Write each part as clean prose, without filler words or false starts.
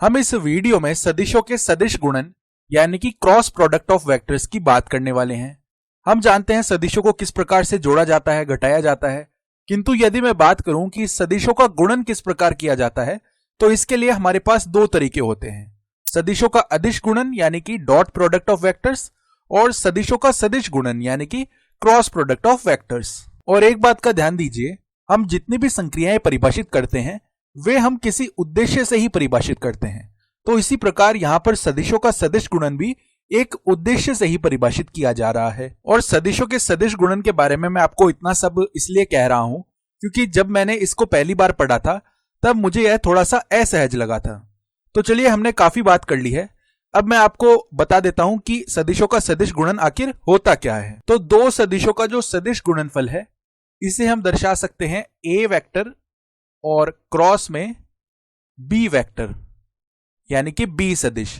हम इस वीडियो में सदिशों के सदिश गुणन यानी कि क्रॉस प्रोडक्ट ऑफ वेक्टर्स की बात करने वाले हैं। हम जानते हैं सदिशों को किस प्रकार से जोड़ा जाता है, घटाया जाता है, किंतु यदि मैं बात करूं कि सदिशों का गुणन किस प्रकार किया जाता है तो इसके लिए हमारे पास दो तरीके होते हैं। सदिशों का अदिश गुणन यानी कि डॉट प्रोडक्ट ऑफ वेक्टर्स और सदिशों का सदिश गुणन यानी कि क्रॉस प्रोडक्ट ऑफ वेक्टर्स। और एक बात का ध्यान दीजिए, हम जितनी भी संक्रियाएं परिभाषित करते हैं वे हम किसी उद्देश्य से ही परिभाषित करते हैं। तो इसी प्रकार यहां पर सदिशों का सदिश गुणन भी एक उद्देश्य से ही परिभाषित किया जा रहा है। और सदिशों के सदिश गुणन के बारे में मैं आपको इतना सब इसलिए कह रहा हूं क्योंकि जब मैंने इसको पहली बार पढ़ा था तब मुझे यह थोड़ा सा असहज लगा था। तो चलिए, हमने काफी बात कर ली है, अब मैं आपको बता देता हूं कि सदिशों का सदिश गुणन आखिर होता क्या है। तो दो सदिशों का जो सदिश गुणनफल है इसे हम दर्शा सकते हैं ए वेक्टर और क्रॉस में बी वेक्टर यानी कि बी सदिश।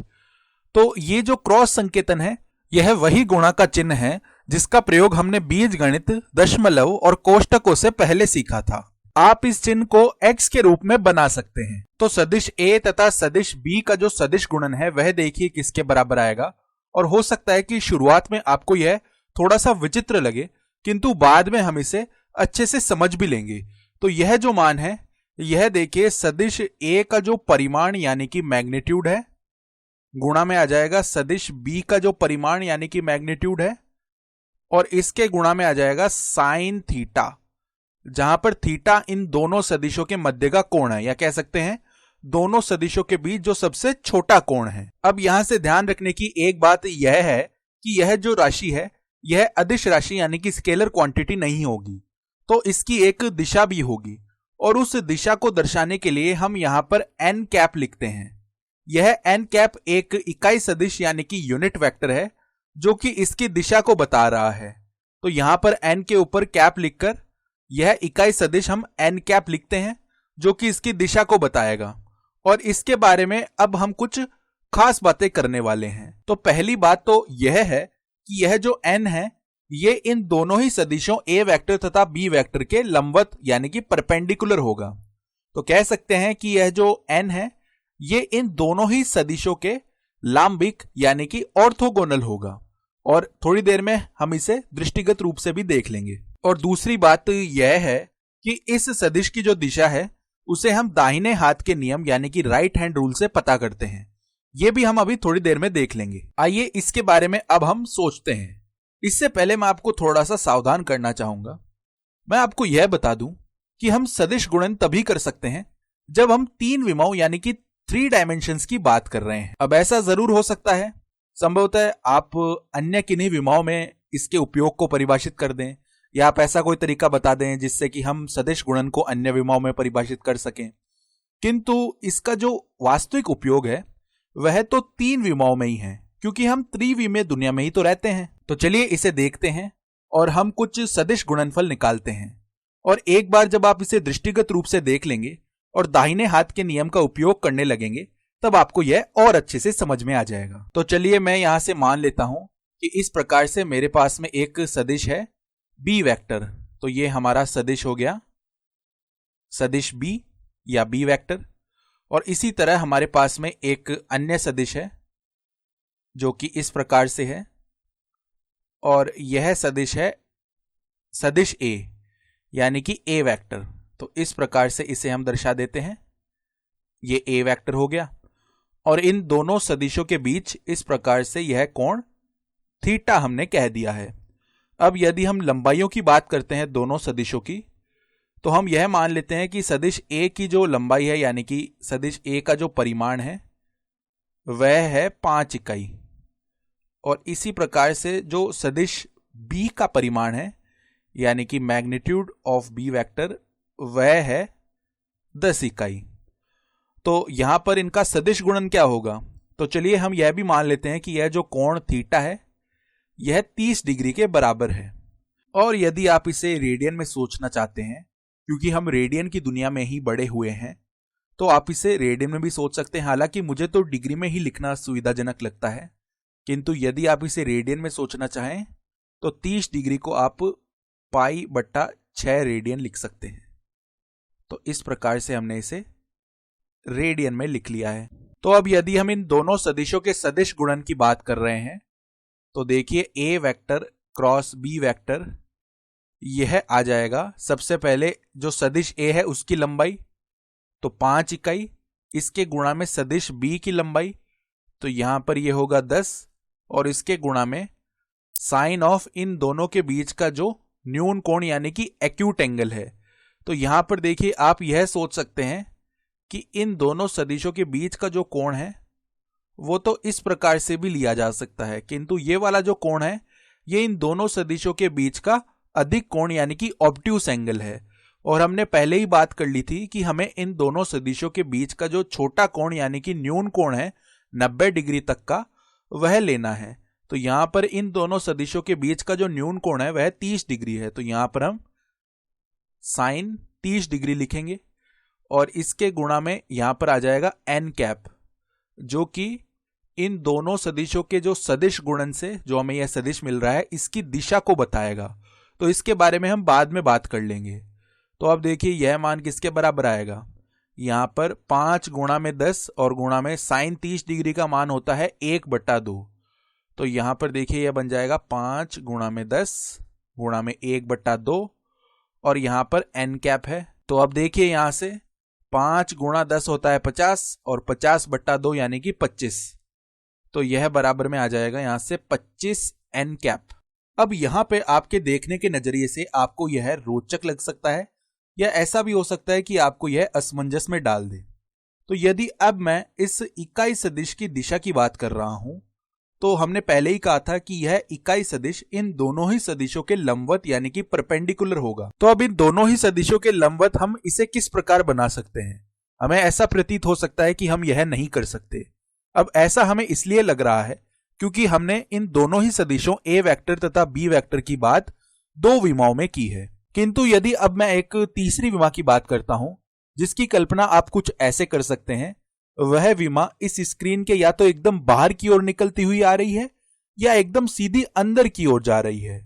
तो ये जो क्रॉस संकेतन है यह वही गुणा का चिन्ह है जिसका प्रयोग हमने बीजगणित, दशमलव और कोष्टकों से पहले सीखा था। आप इस चिन्ह को x के रूप में बना सकते हैं। तो सदिश a तथा सदिश b का जो सदिश गुणन है वह देखिए किसके बराबर आएगा। और हो सकता है कि शुरुआत में आपको यह थोड़ा सा विचित्र लगे किंतु बाद में हम इसे अच्छे से समझ भी लेंगे। तो यह जो मान है यह देखिए सदिश a का जो परिमाण यानी कि मैग्नीट्यूड है गुणा में आ जाएगा सदिश b का जो परिमाण यानी कि मैग्नीट्यूड है और इसके गुणा में आ जाएगा साइन थीटा, जहां पर थीटा इन दोनों सदिशों के मध्य का कोण है या कह सकते हैं दोनों सदिशों के बीच जो सबसे छोटा कोण है। अब यहां से ध्यान रखने की एक बात यह है कि यह जो राशि है यह अदिश राशि यानी कि स्केलर क्वांटिटी नहीं होगी, तो इसकी एक दिशा भी होगी और उस दिशा को दर्शाने के लिए हम यहां पर एन कैप लिखते हैं। यह एन कैप एक इकाई सदिश यानी कि यूनिट वेक्टर है जो कि इसकी दिशा को बता रहा है। तो यहां पर एन के ऊपर कैप लिखकर यह इकाई सदिश हम एन कैप लिखते हैं जो कि इसकी दिशा को बताएगा। और इसके बारे में अब हम कुछ खास बातें करने वाले हैं। तो पहली बात तो यह है कि यह जो एन है ये इन दोनों ही सदिशों ए वेक्टर तथा बी वेक्टर के लंबवत यानी कि परपेंडिकुलर होगा। तो कह सकते हैं कि यह जो एन है ये इन दोनों ही सदिशों के लांबिक यानी कि ऑर्थोगोनल होगा और थोड़ी देर में हम इसे दृष्टिगत रूप से भी देख लेंगे। और दूसरी बात यह है कि इस सदिश की जो दिशा है उसे हम दाहिने हाथ के नियम यानी कि राइट हैंड रूल से पता करते हैं। यह भी हम अभी थोड़ी देर में देख लेंगे। आइए इसके बारे में अब हम सोचते हैं। इससे पहले मैं आपको थोड़ा सा सावधान करना चाहूंगा। मैं आपको यह बता दूं कि हम सदिश गुणन तभी कर सकते हैं जब हम तीन विमाओं यानी कि 3 डायमेंशंस की बात कर रहे हैं। अब ऐसा जरूर हो सकता है संभवतः आप अन्य किन्हीं विमाओं में इसके उपयोग को परिभाषित कर दें या आप ऐसा कोई तरीका बता दें जिससे कि हम सदिश गुणन को अन्य विमाओं में परिभाषित कर सकें, किंतु इसका जो वास्तविक उपयोग है वह तो 3 विमाओं में ही है क्योंकि हम त्रिविमीय दुनिया में ही तो रहते हैं। तो चलिए इसे देखते हैं और हम कुछ सदिश गुणनफल निकालते हैं। और एक बार जब आप इसे दृष्टिगत रूप से देख लेंगे और दाहिने हाथ के नियम का उपयोग करने लगेंगे तब आपको यह और अच्छे से समझ में आ जाएगा। तो चलिए मैं यहां से मान लेता हूं कि इस प्रकार से मेरे पास में एक सदिश है बी वेक्टर। तो ये हमारा सदिश हो गया सदिश बी या बी वेक्टर। और इसी तरह हमारे पास में एक अन्य सदिश है जो कि इस प्रकार से है और यह सदिश है सदिश ए यानी कि ए वेक्टर। तो इस प्रकार से इसे हम दर्शा देते हैं, ये ए वेक्टर हो गया। और इन दोनों सदिशों के बीच इस प्रकार से यह कोण थीटा हमने कह दिया है। अब यदि हम लंबाइयों की बात करते हैं दोनों सदिशों की तो हम यह मान लेते हैं कि सदिश ए की जो लंबाई है यानी कि सदिश ए का जो परिमाण है वह है 5 इकाई और इसी प्रकार से जो सदिश बी का परिमाण है यानी कि मैग्नीट्यूड ऑफ बी वेक्टर वह है 10 इकाई। तो यहां पर इनका सदिश गुणन क्या होगा? तो चलिए हम यह भी मान लेते हैं कि यह जो कोण थीटा है यह 30 डिग्री के बराबर है। और यदि आप इसे रेडियन में सोचना चाहते हैं क्योंकि हम रेडियन की दुनिया में ही बड़े हुए हैं तो आप इसे रेडियन में भी सोच सकते हैं। हालांकि मुझे तो डिग्री में ही लिखना सुविधाजनक लगता है, किंतु यदि आप इसे रेडियन में सोचना चाहें तो 30 डिग्री को आप पाई/6 रेडियन लिख सकते हैं। तो इस प्रकार से हमने इसे रेडियन में लिख लिया है। तो अब यदि हम इन दोनों सदिशों के सदिश गुणन की बात कर रहे हैं तो देखिए ए वेक्टर क्रॉस बी वेक्टर यह आ जाएगा। सबसे पहले जो सदिश ए है उसकी लंबाई तो 5 इकाई, इसके गुणा में सदिश बी की लंबाई तो यहां पर यह होगा 10 और इसके गुणा में साइन ऑफ इन दोनों के बीच का जो न्यून कोण यानी कि एक्यूट एंगल है। तो यहां पर देखिए आप यह सोच सकते हैं कि इन दोनों सदिशों के बीच का जो कोण है वो तो इस प्रकार से भी लिया जा सकता है, किंतु ये वाला जो कोण है ये इन दोनों सदिशों के बीच का अधिक कोण यानी कि ऑब्ट्यूस एंगल है। और हमने पहले ही बात कर ली थी कि हमें इन दोनों सदिशों के बीच का जो छोटा कोण यानी कि न्यून कोण है 90 डिग्री तक का वह लेना है। तो यहां पर इन दोनों सदिशों के बीच का जो न्यून कोण है वह 30 डिग्री है। तो यहां पर हम साइन 30 डिग्री लिखेंगे और इसके गुणा में यहां पर आ जाएगा एन कैप, जो कि इन दोनों सदिशों के जो सदिश गुणन से जो हमें यह सदिश मिल रहा है इसकी दिशा को बताएगा। तो इसके बारे में हम बाद में बात कर लेंगे। तो अब देखिए यह मान किसके बराबर आएगा, यहां पर 5 गुणा में 10 और गुणा में साइन 30 डिग्री का मान होता है 1/2। तो यहां पर देखिए यह बन जाएगा 5 गुणा में 10 गुणा में 1/2 और यहां पर एन कैप है। तो अब देखिए यहां से 5 गुणा 10 होता है 50 और 50/2 यानी कि 25। तो यह बराबर में आ जाएगा यहां से 25 एन कैप। अब यहां पे आपके देखने के नजरिए से आपको यह रोचक लग सकता है या ऐसा भी हो सकता है कि आपको यह असमंजस में डाल दे। तो यदि अब मैं इस इकाई सदिश की दिशा की बात कर रहा हूं तो हमने पहले ही कहा था कि यह इकाई सदिश इन दोनों ही सदिशों के लंबवत यानी कि परपेंडिकुलर होगा। तो अब इन दोनों ही सदिशों के लंबवत हम इसे किस प्रकार बना सकते हैं। हमें ऐसा प्रतीत हो सकता है कि हम यह नहीं कर सकते। अब ऐसा हमें इसलिए लग रहा है क्योंकि हमने इन दोनों ही सदिशों ए वेक्टर तथा बी वेक्टर की बात 2 विमाओं में की है। किंतु यदि अब मैं एक तीसरी विमा की बात करता हूं जिसकी कल्पना आप कुछ ऐसे कर सकते हैं, वह विमा इस स्क्रीन के या तो एकदम बाहर की ओर निकलती हुई आ रही है या एकदम सीधी अंदर की ओर जा रही है।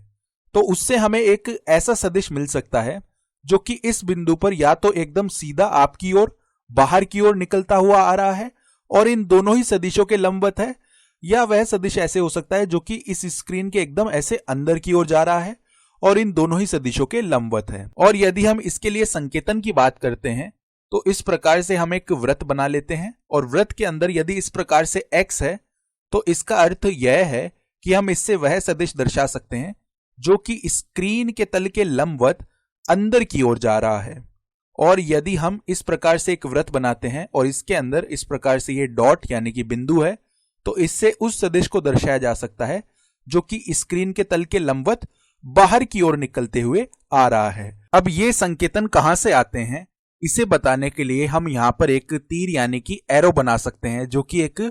तो उससे हमें एक ऐसा सदिश मिल सकता है जो कि इस बिंदु पर या तो एकदम सीधा आपकी ओर बाहर की ओर निकलता हुआ आ रहा है और इन दोनों ही सदिशों के लंबवत है, या वह सदिश ऐसे हो सकता है जो कि इस स्क्रीन के एकदम ऐसे अंदर की ओर जा रहा है और इन दोनों ही सदिशों के लंबवत है। और यदि हम इसके लिए संकेतन की बात करते हैं तो इस प्रकार से हम एक वृत्त बना लेते हैं और वृत्त के अंदर यदि इस प्रकार से x है तो इसका अर्थ यह है कि हम इससे वह सदिश दर्शा सकते हैं जो कि स्क्रीन के तल के लंबवत अंदर की ओर जा रहा है। और यदि हम इस प्रकार से एक वृत्त बनाते हैं और इसके अंदर इस प्रकार से ये डॉट यानी कि बिंदु है तो इससे उस सदिश को दर्शाया जा सकता है जो कि स्क्रीन के तल के लंबवत बाहर की ओर निकलते हुए आ रहा है। अब ये संकेतन कहां से आते हैं इसे बताने के लिए हम यहां पर एक तीर यानी कि एरो बना सकते हैं जो कि एक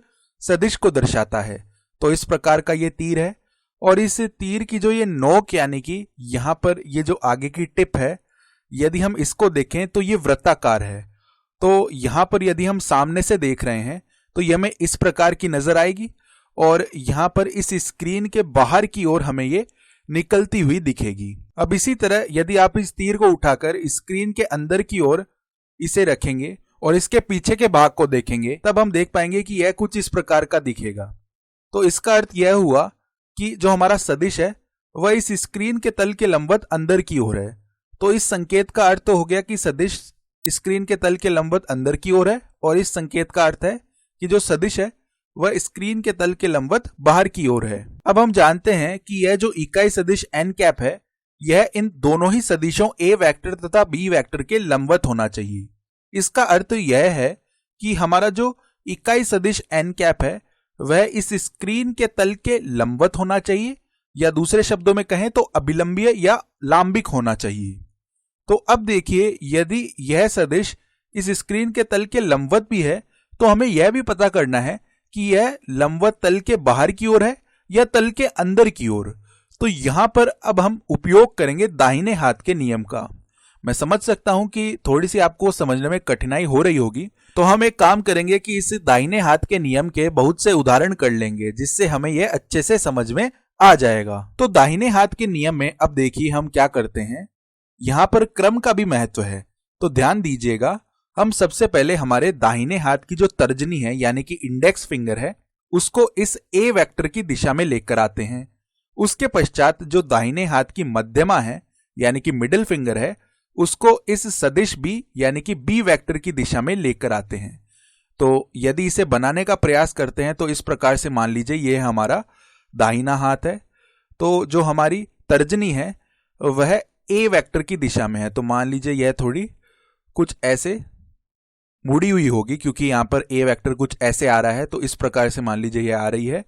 सदिश को दर्शाता है। तो इस प्रकार का ये तीर है और इस तीर की जो ये नोक यानी कि यहां पर ये जो आगे की टिप है यदि हम इसको देखें तो ये वृत्ताकार है। तो यहां पर यदि हम सामने से देख रहे हैं तो ये हमें इस प्रकार की नजर आएगी और यहां पर इस स्क्रीन के बाहर की ओर हमें ये निकलती हुई दिखेगी। अब इसी तरह यदि आप इस तीर को उठाकर स्क्रीन के अंदर की ओर इसे रखेंगे और इसके पीछे के भाग को देखेंगे तब हम देख पाएंगे कि यह कुछ इस प्रकार का दिखेगा। तो इसका अर्थ यह हुआ कि जो हमारा सदिश है वह इस स्क्रीन के तल के लंबवत अंदर की ओर है। तो इस संकेत का अर्थ तो हो गया कि सदिश स्क्रीन के तल के लंबवत अंदर की ओर है और इस संकेत का अर्थ है कि जो सदिश है वह स्क्रीन के तल के लंबवत बाहर की ओर है। अब हम जानते हैं कि यह जो इकाई सदिश एन कैप है यह इन दोनों ही सदिशों ए वेक्टर तथा बी वेक्टर के लंबवत होना चाहिए। इसका अर्थ यह है कि हमारा जो इकाई सदिश एन कैप है वह इस स्क्रीन के तल के लंबवत होना चाहिए या दूसरे शब्दों में कहें तो अभिलंबीय या लांबिक होना चाहिए। तो अब देखिए यदि यह सदिश इस स्क्रीन के तल के लंबवत भी है तो हमें यह भी पता करना है कि यह लंबवत तल के बाहर की ओर है या तल के अंदर की ओर। तो यहां पर अब हम उपयोग करेंगे दाहिने हाथ के नियम का। मैं समझ सकता हूं कि थोड़ी सी आपको समझने में कठिनाई हो रही होगी, तो हम एक काम करेंगे कि इस दाहिने हाथ के नियम के बहुत से उदाहरण कर लेंगे जिससे हमें यह अच्छे से समझ में आ जाएगा। तो दाहिने हाथ के नियम में अब देखिए हम क्या करते हैं, यहां पर क्रम का भी महत्व है। तो ध्यान दीजिएगा, हम सबसे पहले हमारे दाहिने हाथ की जो तर्जनी है यानी कि इंडेक्स फिंगर है उसको इस ए वेक्टर की दिशा में लेकर आते हैं। उसके पश्चात जो दाहिने हाथ की मध्यमा है यानी कि मिडिल फिंगर है उसको इस सदिश बी यानी कि बी वेक्टर की दिशा में लेकर आते हैं। तो यदि इसे बनाने का प्रयास करते हैं तो इस प्रकार से मान लीजिए यह हमारा दाहिना हाथ है, तो जो हमारी तर्जनी है वह ए वेक्टर की दिशा में है। तो मान लीजिए यह थोड़ी कुछ ऐसे मुड़ी हुई होगी क्योंकि यहां पर ए वेक्टर कुछ ऐसे आ रहा है, तो इस प्रकार से मान लीजिए यह आ रही है।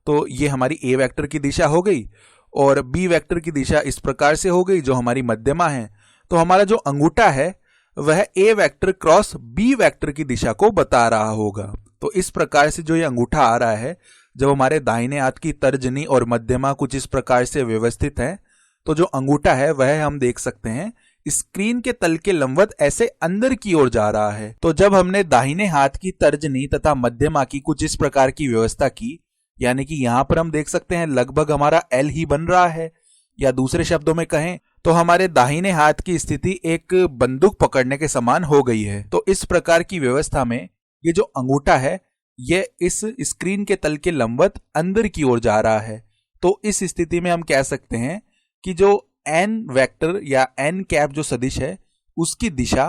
तो ये हमारी ए वेक्टर की दिशा हो गई और बी वेक्टर की दिशा इस प्रकार से हो गई जो हमारी मध्यमा है। तो हमारा जो अंगूठा है वह ए वेक्टर क्रॉस बी वेक्टर की दिशा को बता रहा होगा। तो इस प्रकार से जो ये अंगूठा आ रहा है, जब हमारे दाहिने हाथ की तर्जनी और मध्यमा कुछ इस प्रकार से व्यवस्थित है, तो जो अंगूठा है वह हम देख सकते हैं स्क्रीन के तल के लंबवत ऐसे अंदर की ओर जा रहा है। तो जब हमने दाहिने हाथ की तर्जनी तथा मध्यमा की कुछ इस प्रकार की व्यवस्था की, यानी कि यहां पर हम देख सकते हैं लगभग हमारा एल ही बन रहा है, या दूसरे शब्दों में कहें तो हमारे दाहिने हाथ की स्थिति एक बंदूक पकड़ने के समान हो गई है। तो इस प्रकार की व्यवस्था में ये जो अंगूठा है ये इस स्क्रीन के तल के लंबवत अंदर की ओर जा रहा है। तो इस स्थिति में हम कह सकते हैं कि जो एन वेक्टर या एन कैप जो सदिश है उसकी दिशा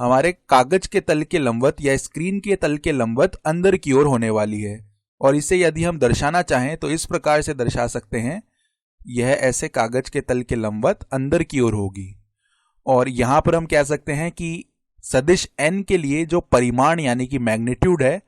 हमारे कागज के तल के लंबवत या स्क्रीन के तल के लंबवत अंदर की ओर होने वाली है। और इसे यदि हम दर्शाना चाहें तो इस प्रकार से दर्शा सकते हैं, यह ऐसे कागज के तल के लंबवत अंदर की ओर होगी। और यहां पर हम कह सकते हैं कि सदिश एन के लिए जो परिमाण यानी कि मैग्नीट्यूड है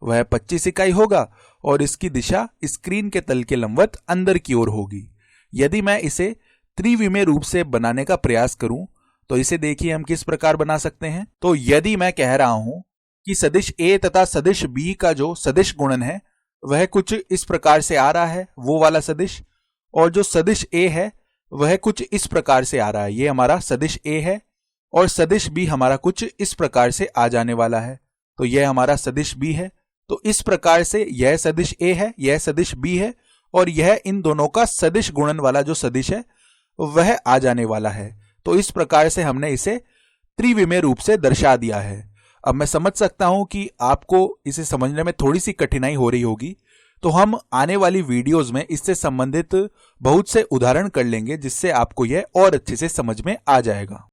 वह 25 इकाई होगा और इसकी दिशा स्क्रीन के तल के लंबवत अंदर की ओर होगी। यदि मैं इसे त्रिविमीय रूप से बनाने का प्रयास करूं तो इसे देखिए हम किस प्रकार बना सकते हैं। तो यदि मैं कह रहा हूं कि सदिश ए तथा सदिश बी का जो सदिश गुणन है वह कुछ इस प्रकार से आ रहा है, वो वाला सदिश, और जो सदिश ए है वह कुछ इस प्रकार से आ रहा है, ये हमारा सदिश ए है, और सदिश बी हमारा कुछ इस प्रकार से आ जाने वाला है, तो यह हमारा सदिश बी है। तो इस प्रकार से यह सदिश ए है, यह सदिश बी है, और यह इन दोनों का सदिश गुणन वाला जो सदिश है वह आ जाने वाला है। तो इस प्रकार से हमने इसे त्रिविमीय रूप से दर्शा दिया है। अब मैं समझ सकता हूं कि आपको इसे समझने में थोड़ी सी कठिनाई हो रही होगी, तो हम आने वाली वीडियोस में इससे संबंधित बहुत से उदाहरण कर लेंगे जिससे आपको यह और अच्छे से समझ में आ जाएगा।